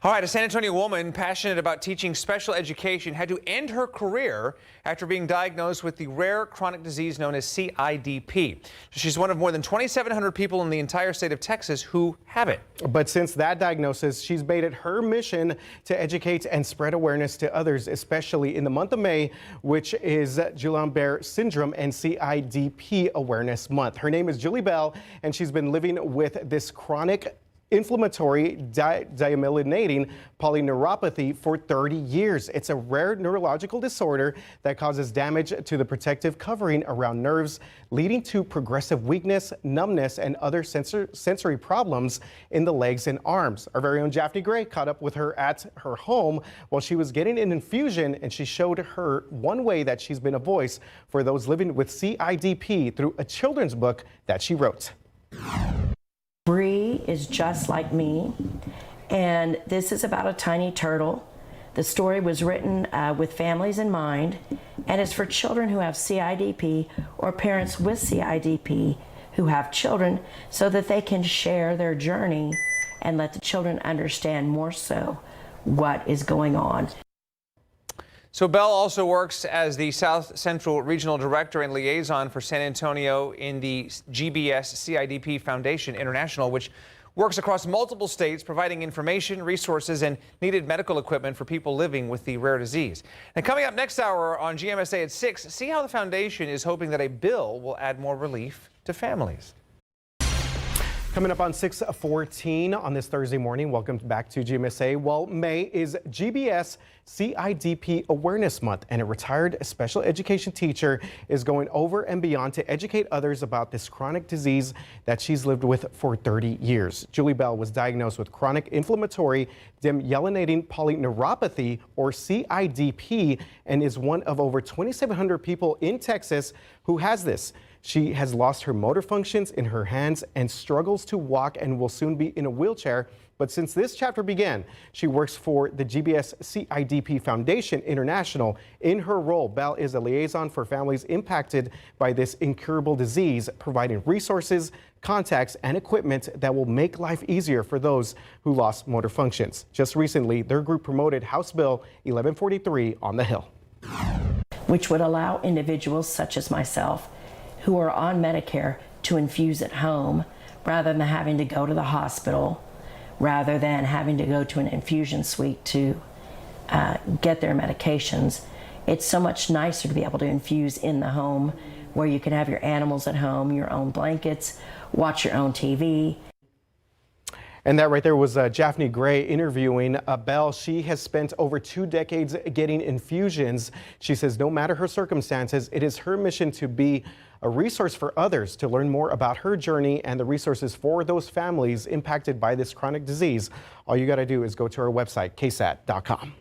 All right, a San Antonio woman passionate about teaching special education had to end her career after being diagnosed with the rare chronic disease known as CIDP. She's one of more than 2,700 people in the entire state of Texas who have it. But since that diagnosis, she's made it her mission to educate and spread awareness to others, especially in the month of May, which is Guillain-Barré syndrome and CIDP Awareness Month. Her name is Julie Bell, and she's been living with this chronic inflammatory demyelinating polyneuropathy for 30 years. It's a rare neurological disorder that causes damage to the protective covering around nerves, leading to progressive weakness, numbness, and other sensory problems in the legs and arms. Our very own Japhanie Gray caught up with her at her home while she was getting an infusion, and she showed her one way that she's been a voice for those living with CIDP through a children's book that she wrote. Bree is just like me, and this is about a tiny turtle. The story was written with families in mind, and it's for children who have CIDP or parents with CIDP who have children so that they can share their journey and let the children understand more so what is going on. So Bell also works as the South Central Regional Director and Liaison for San Antonio in the GBS CIDP Foundation International, which works across multiple states, providing information, resources, and needed medical equipment for people living with the rare disease. And coming up next hour on GMSA at 6, see how the foundation is hoping that a bill will add more relief to families. Coming up on 6:14 on this Thursday morning, welcome back to GMSA. Well, May is GBS CIDP Awareness Month, and a retired special education teacher is going over and beyond to educate others about this chronic disease that she's lived with for 30 years. Julie Bell was diagnosed with chronic inflammatory demyelinating polyneuropathy, or CIDP, and is one of over 2,700 people in Texas who has this. She has lost her motor functions in her hands and struggles to walk and will soon be in a wheelchair. But since this chapter began, she works for the GBS CIDP Foundation International. In her role, Bell is a liaison for families impacted by this incurable disease, providing resources, contacts, and equipment that will make life easier for those who lost motor functions. Just recently, their group promoted House Bill 1143 on the Hill, which would allow individuals such as myself who are on Medicare to infuse at home rather than having to go to the hospital, rather than having to go to an infusion suite to get their medications. It's so much nicer to be able to infuse in the home, where you can have your animals at home, your own blankets, watch your own TV. And that right there was Japhanie Gray interviewing Bell. She has spent over 2 decades getting infusions. She says no matter her circumstances, it is her mission to be a resource for others. To learn more about her journey and the resources for those families impacted by this chronic disease, all you got to do is go to our website, ksat.com.